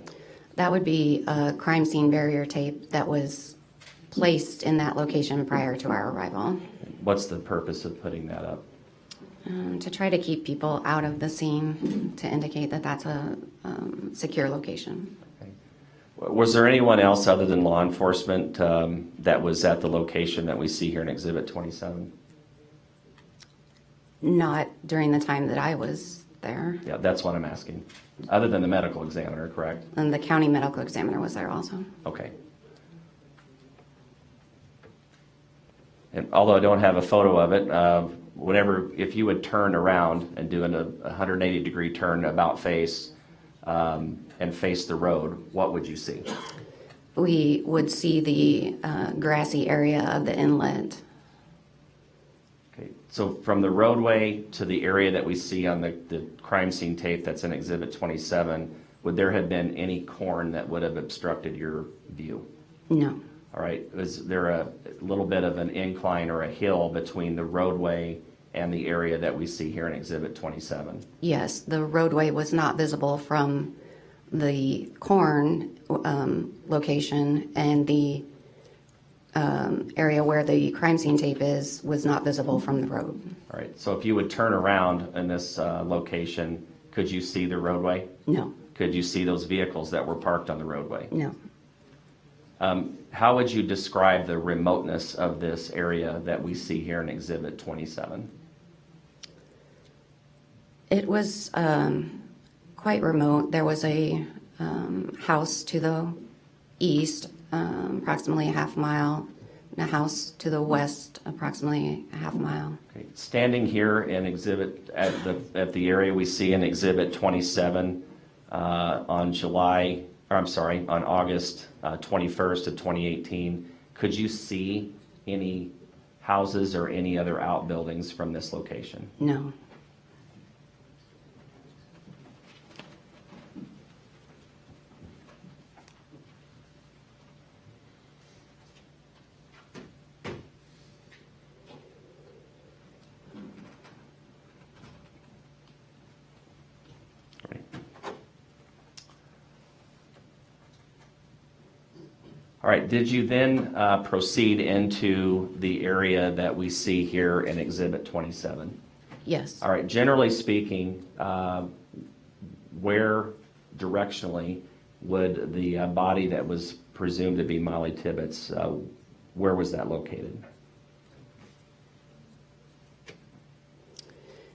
That would be a crime scene barrier tape that was placed in that location prior to our arrival. What's the purpose of putting that up? To try to keep people out of the scene, to indicate that that's a secure location. Okay. Was there anyone else other than law enforcement that was at the location that we see here in Exhibit 27? Not during the time that I was there. Yeah, that's what I'm asking. Other than the medical examiner, correct? And the county medical examiner was there also. Okay. And although I don't have a photo of it, if you would turn around and do a 180-degree turn about face and face the road, what would you see? We would see the grassy area of the inlet. Okay, so from the roadway to the area that we see on the crime scene tape that's in Exhibit 27, would there have been any corn that would have obstructed your view? No. All right, is there a little bit of an incline or a hill between the roadway and the area that we see here in Exhibit 27? Yes, the roadway was not visible from the corn location, and the area where the crime scene tape is was not visible from the road. All right, so if you would turn around in this location, could you see the roadway? No. Could you see those vehicles that were parked on the roadway? No. How would you describe the remoteness of this area that we see here in Exhibit 27? It was quite remote. There was a house to the east, approximately a half mile, and a house to the west, approximately a half mile. Okay. Standing here in Exhibit at the area we see in Exhibit 27 on August 21st of 2018, could you see any houses or any other outbuildings from this location? No. All right, did you then proceed into the area that we see here in Exhibit 27? Yes. All right, generally speaking, where directionally would the body that was presumed to be Mollie Tibbetts, where was that located?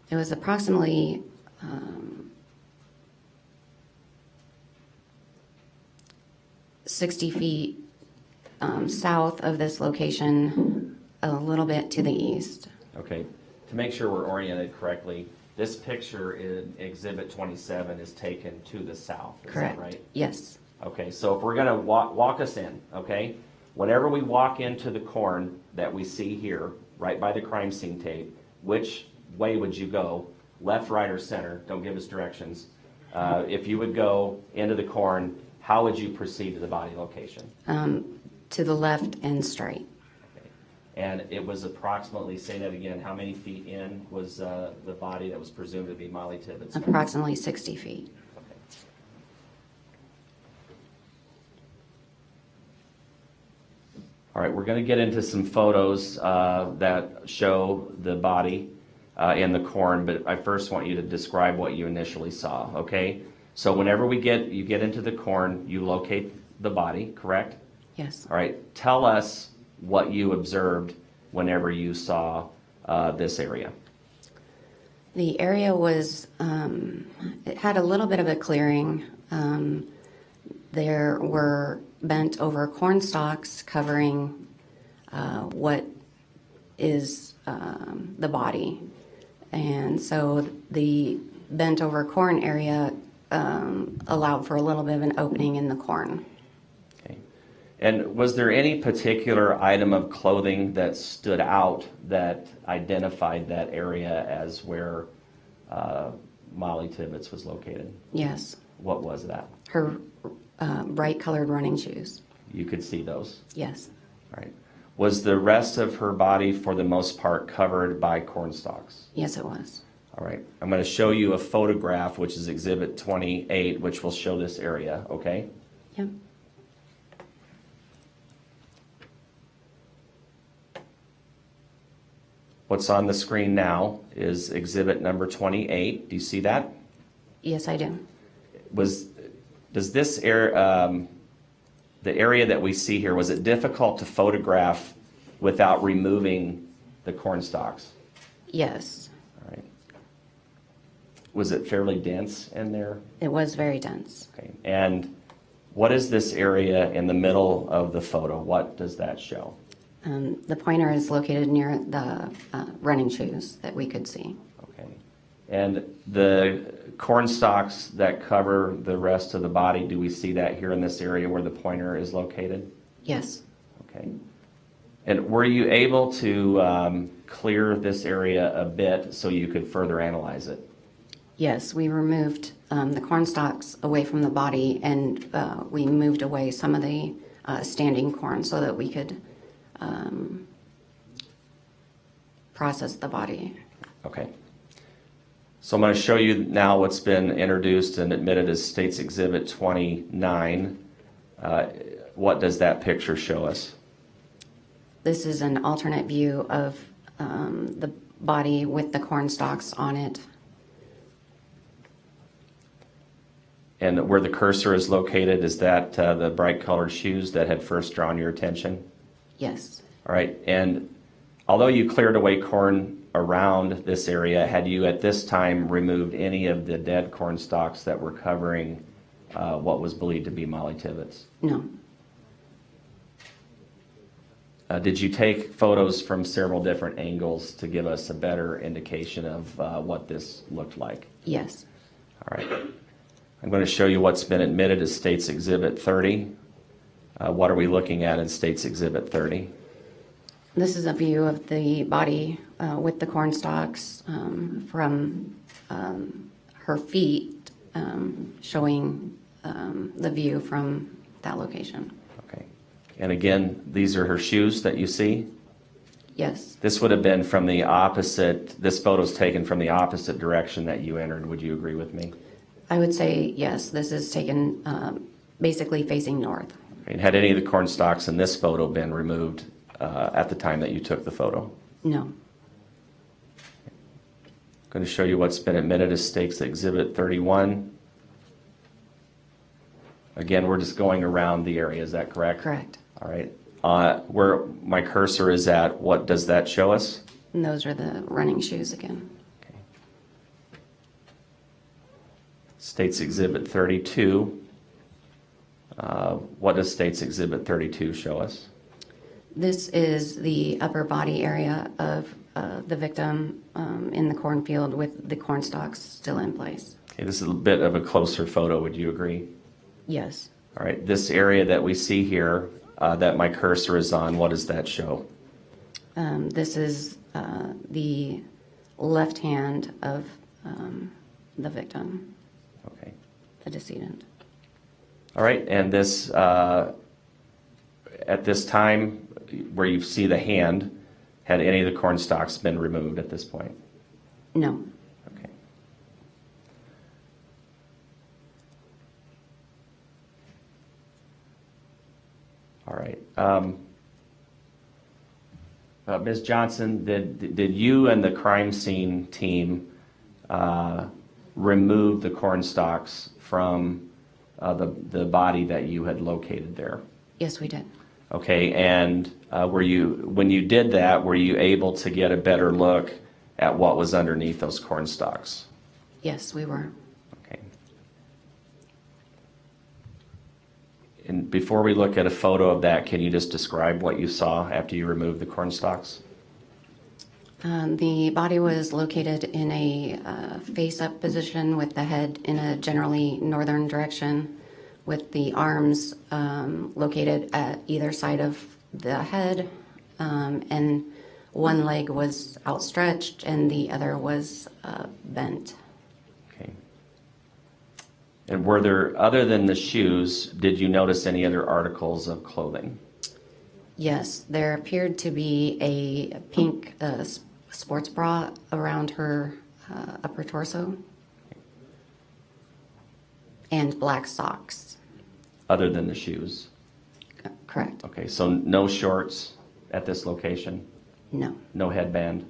It was approximately 60 feet south of this location, a little bit to the east. Okay, to make sure we're oriented correctly, this picture in Exhibit 27 is taken to the south, is Correct. that right? Yes. Okay, so if we're going to walk us in, okay? Whenever we walk into the corn that we see here, right by the crime scene tape, which way would you go? Left, right, or center? Don't give us directions. If you would go into the corn, how would you proceed to the body location? To the left and straight. And it was approximately, say that again, how many feet in was the body that was presumed to be Mollie Tibbetts? Approximately 60 feet. All right, we're going to get into some photos that show the body in the corn, but I first want you to describe what you initially saw, okay? So whenever you get into the corn, you locate the body, correct? Yes. All right, tell us what you observed whenever you saw this area. The area was, it had a little bit of a clearing. There were bent over corn stalks covering what is the body. And so the bent over corn area allowed for a little bit of an opening in the corn. Okay. And was there any particular item of clothing that stood out that identified that area as where Mollie Tibbetts was located? Yes. What was that? Her bright colored running shoes. You could see those? Yes. All right. Was the rest of her body, for the most part, covered by corn stalks? Yes, it was. All right. I'm going to show you a photograph, which is Exhibit 28, which will show this area, okay? Yep. What's on the screen now is Exhibit number 28. Do you see that? Yes, I do. Does this area, the area that we see here, was it difficult to photograph without removing the corn stalks? Yes. All right. Was it fairly dense in there? It was very dense. Okay. And what is this area in the middle of the photo? What does that show? The pointer is located near the running shoes that we could see. Okay. And the corn stalks that cover the rest of the body, do we see that here in this area where the pointer is located? Yes. Okay. And were you able to clear this area a bit so you could further analyze it? Yes, we removed the corn stalks away from the body, and we moved away some of the standing corn so that we could process the body. Okay. So I'm going to show you now what's been introduced and admitted as State's Exhibit 29. What does that picture show us? This is an alternate view of the body with the corn stalks on it. And where the cursor is located, is that the bright colored shoes that had first drawn your attention? Yes. All right. And although you cleared away corn around this area, had you at this time removed any of the dead corn stalks that were covering what was believed to be Mollie Tibbetts? No. Did you take photos from several different angles to give us a better indication of what this looked like? Yes. All right. I'm going to show you what's been admitted as State's Exhibit 30. What are we looking at in State's Exhibit 30? This is a view of the body with the corn stalks from her feet, showing the view from that location. Okay. And again, these are her shoes that you see? Yes. This would have been from the opposite, this photo's taken from the opposite direction that you entered. Would you agree with me? I would say yes. This is taken basically facing north. And had any of the corn stalks in this photo been removed at the time that you took the photo? No. I'm going to show you what's been admitted as State's Exhibit 31. Again, we're just going around the area, is that correct? Correct. All right. Where my cursor is at, what does that show us? And those are the running shoes again. Okay. State's Exhibit 32. What does State's Exhibit 32 show us? This is the upper body area of the victim in the cornfield with the corn stalks still in place. Okay, this is a bit of a closer photo, would you agree? Yes. All right, this area that we see here that my cursor is on, what does that show? This is the left hand of the victim, Okay. the decedent. All right, and this, at this time, where you see the hand, had any of the corn stalks been removed at this point? No. Okay. All right. Ms. Johnson, did you and the crime scene team remove the corn stalks from the body that you had located there? Yes, we did. Okay, and when you did that, were you able to get a better look at what was underneath those corn stalks? Yes, we were. Okay. And before we look at a photo of that, can you just describe what you saw after you removed the corn stalks? The body was located in a face-up position with the head in a generally northern direction, with the arms located at either side of the head, and one leg was outstretched and the other was bent. Okay. And were there, other than the shoes, did you notice any other articles of clothing? Yes, there appeared to be a pink sports bra around her upper torso and black socks. Other than the shoes? Correct. Okay, so no shorts at this location? No. No headband?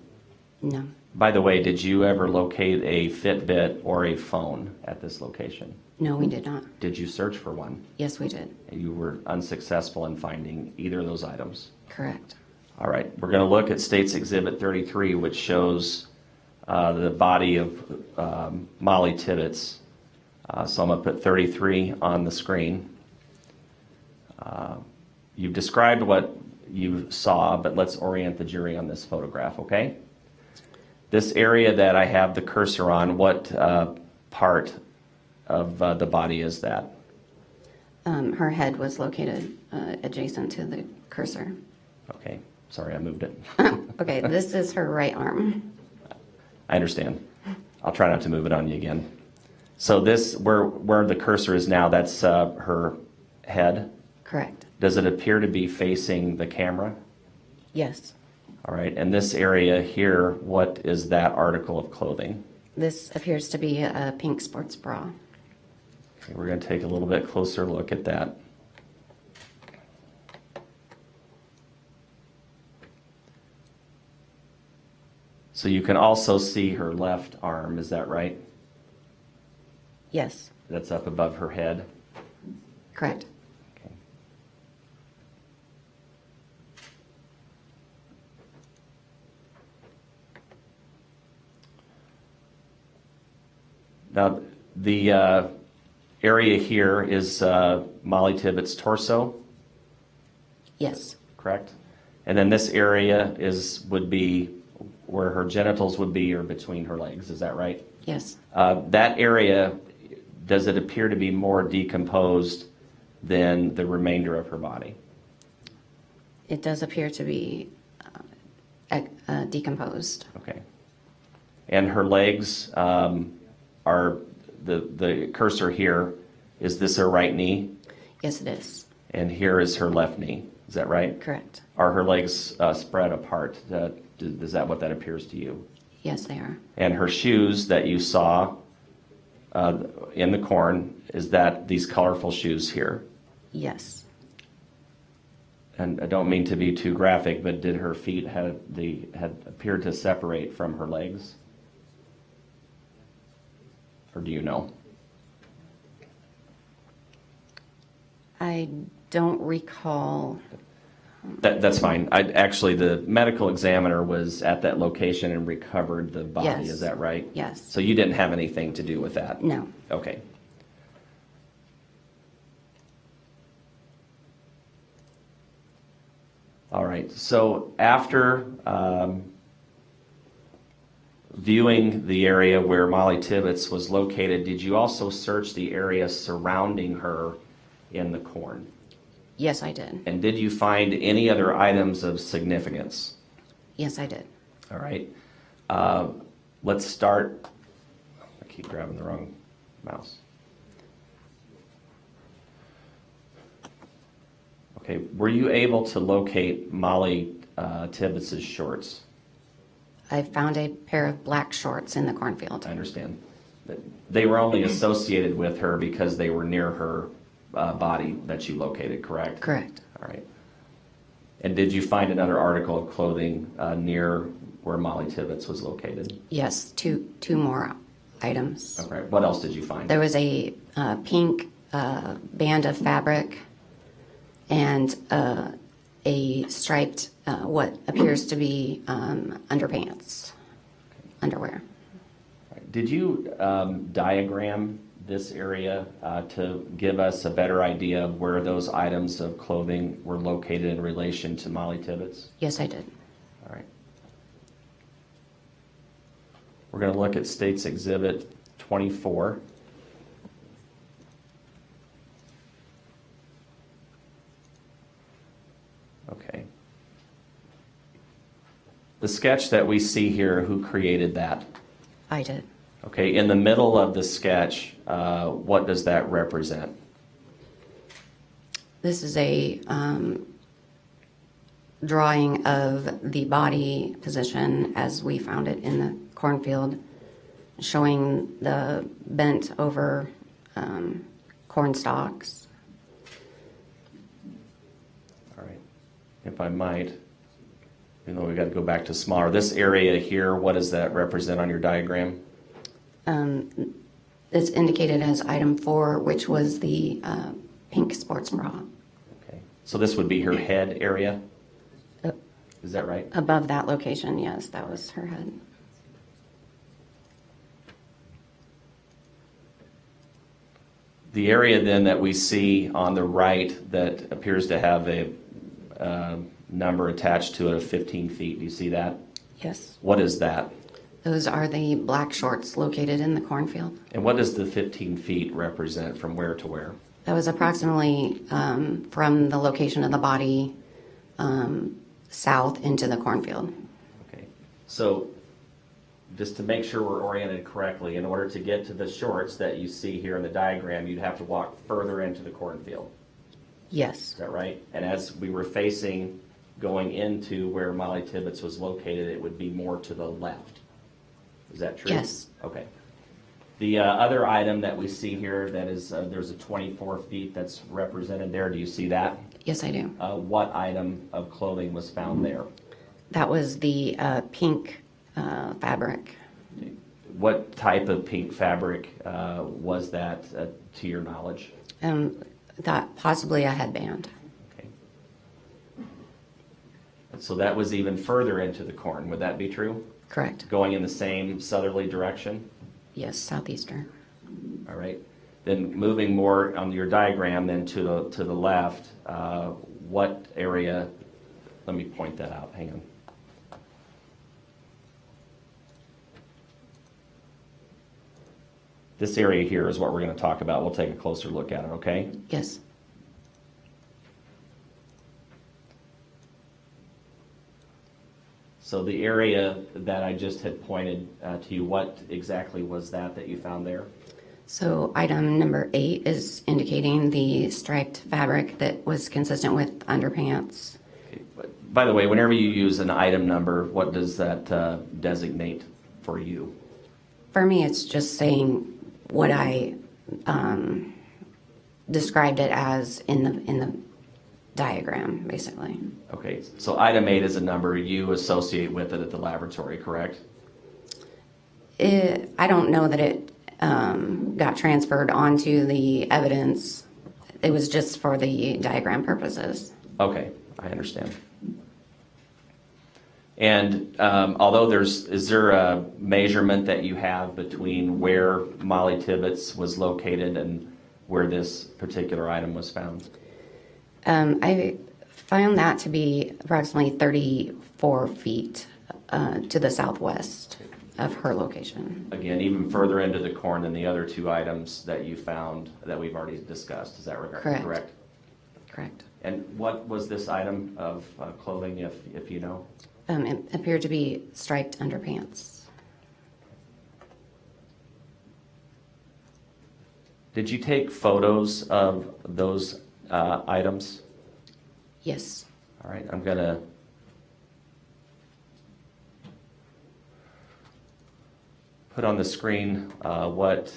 No. By the way, did you ever locate a Fitbit or a phone at this location? No, we did not. Did you search for one? Yes, we did. You were unsuccessful in finding either of those items? Correct. All right, we're going to look at State's Exhibit 33, which shows the body of Mollie Tibbetts. So I'm going to put 33 on the screen. You've described what you saw, but let's orient the jury on this photograph, okay? This area that I have the cursor on, what part of the body is that? Her head was located adjacent to the cursor. Okay, sorry, I moved it. Okay, this is her right arm. I understand. I'll try not to move it on you again. So this, where the cursor is now, that's her head? Correct. Does it appear to be facing the camera? Yes. All right, and this area here, what is that article of clothing? This appears to be a pink sports bra. Okay, we're going to take a little bit closer look at that. So you can also see her left arm, is that right? Yes. That's up above her head? Correct. Okay. Now, the area here is Mollie Tibbetts' torso, Yes. correct? And then this area would be where her genitals would be, or between her legs, is that right? Yes. That area, does it appear to be more decomposed than the remainder of her body? It does appear to be decomposed. Okay. And her legs are, the cursor here, is this her right knee? Yes, it is. And here is her left knee, is that right? Correct. Are her legs spread apart? Is that what that appears to you? Yes, they are. And her shoes that you saw in the corn, is that these colorful shoes here? Yes. And I don't mean to be too graphic, but did her feet had appeared to separate from her legs? Or do you know? I don't recall. That's fine. Actually, the medical examiner was at that location and recovered the body. Yes. Is that right? Yes. So you didn't have anything to do with that? No. Okay. All right. So after viewing the area where Mollie Tibbetts was located, did you also search the area surrounding her in the corn? Yes, I did. And did you find any other items of significance? Yes, I did. All right. Let's start. I keep grabbing the wrong mouse. Okay, were you able to locate Mollie Tibbetts' shorts? I found a pair of black shorts in the cornfield. I understand. But they were only associated with her because they were near her body that you located, correct? Correct. All right. And did you find another article of clothing near where Mollie Tibbetts was located? Yes, two more items. Okay. What else did you find? There was a pink band of fabric and a striped, what appears to be underpants, underwear. Did you diagram this area to give us a better idea of where those items of clothing were located in relation to Mollie Tibbetts? Yes, I did. All right. We're going to look at State's Exhibit 24. Okay. The sketch that we see here, who created that? I did. Okay, in the middle of the sketch, what does that represent? This is a drawing of the body position as we found it in the cornfield, showing the bent over corn stalks. All right, if I might, even though we've got to go back to smaller, this area here, what does that represent on your diagram? It's indicated as item 4, which was the pink sports bra. Okay, so this would be her head area? Uh, Is that right? Above that location, yes, that was her head. The area then that we see on the right that appears to have a number attached to it of 15 feet, do you see that? Yes. What is that? Those are the black shorts located in the cornfield. And what does the 15 feet represent from where to where? That was approximately from the location of the body south into the cornfield. Okay, so just to make sure we're oriented correctly, in order to get to the shorts that you see here in the diagram, you'd have to walk further into the cornfield. Yes. Is that right? And as we were facing going into where Mollie Tibbetts was located, it would be more to the left. Is that true? Yes. Okay. The other item that we see here that is, there's a 24 feet that's represented there. Do you see that? Yes, I do. What item of clothing was found there? That was the pink fabric. What type of pink fabric was that, to your knowledge? That possibly a headband. Okay. So that was even further into the corn. Would that be true? Correct. Going in the same southerly direction? Yes, southeastern. All right. Then moving more on your diagram then to the left, what area, let me point that out, hang on. This area here is what we're going to talk about. We'll take a closer look at it, okay? Yes. So the area that I just had pointed to you, what exactly was that you found there? So item number 8 is indicating the striped fabric that was consistent with underpants. Okay. By the way, whenever you use an item number, what does that designate for you? For me, it's just saying what I described it as in the diagram, basically. Okay, so item 8 is a number you associate with it at the laboratory, correct? I don't know that it got transferred onto the evidence. It was just for the diagram purposes. Okay, I understand. And although is there a measurement that you have between where Mollie Tibbetts was located and where this particular item was found? I found that to be approximately 34 feet to the southwest of her location. Again, even further into the corn than the other two items that you found that we've already discussed. Is that correct? Correct. Correct. And what was this item of clothing, if you know? It appeared to be striped underpants. Did you take photos of those items? Yes. All right, I'm going to put on the screen what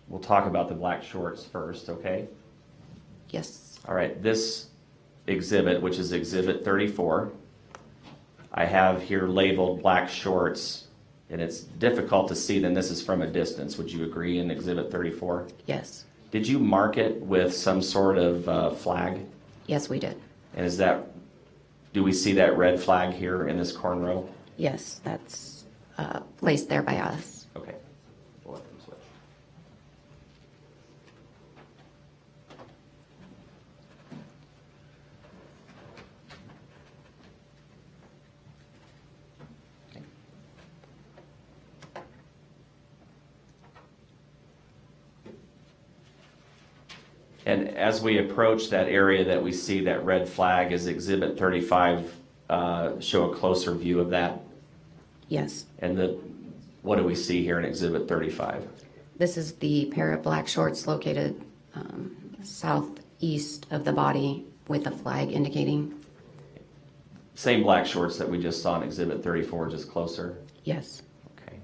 we'll talk about the black shorts first, okay? Yes. All right, this exhibit, which is Exhibit 34, I have here labeled black shorts, and it's difficult to see then this is from a distance. Would you agree in Exhibit 34? Yes. Did you mark it with some sort of flag? Yes, we did. And is that, do we see that red flag here in this corn row? Yes, that's placed there by us. Okay. We'll let them switch. Okay. And as we approach that area that we see that red flag, is Exhibit 35 show a closer view of that? Yes. And what do we see here in Exhibit 35? This is the pair of black shorts located southeast of the body with a flag indicating. Same black shorts that we just saw in Exhibit 34, just closer? Yes. Okay.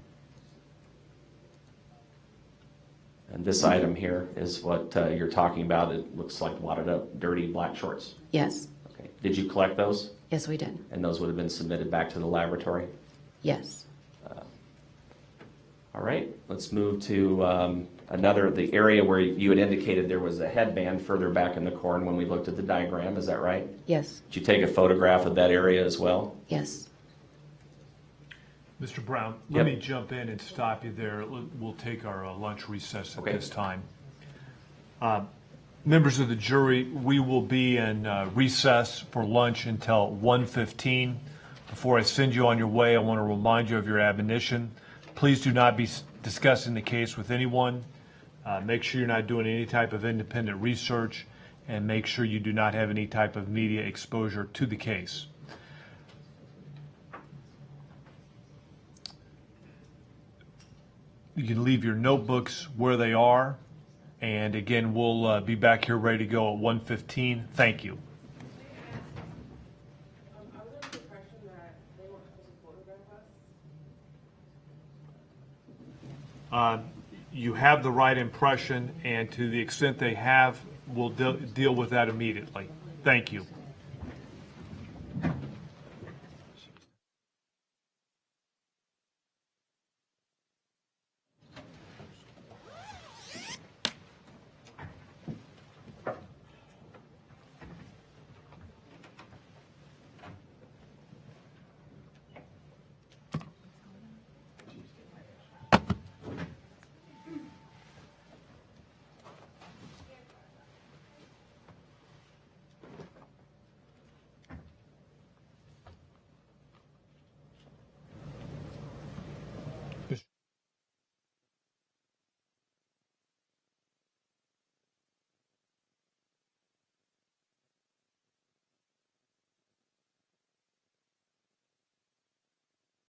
And this item here is what you're talking about. It looks like wadded up, dirty black shorts. Yes. Okay. Did you collect those? Yes, we did. And those would have been submitted back to the laboratory? Yes. All right, let's move to the area where you had indicated there was a headband further back in the corn when we looked at the diagram. Is that right? Yes. Did you take a photograph of that area as well? Yes. Mr. Brown, Yep. let me jump in and stop you there. We'll take our lunch recess at Okay. this time. Members of the jury, we will be in recess for lunch until 1:15. Before I send you on your way, I want to remind you of your admonition. Please do not be discussing the case with anyone. Make sure you're not doing any type of independent research, and make sure you do not have any type of media exposure to the case. You can leave your notebooks where they are, and again, we'll be back here ready to go at 1:15. Thank you. You have the right impression, and to the extent they have, we'll deal with that immediately. Thank you.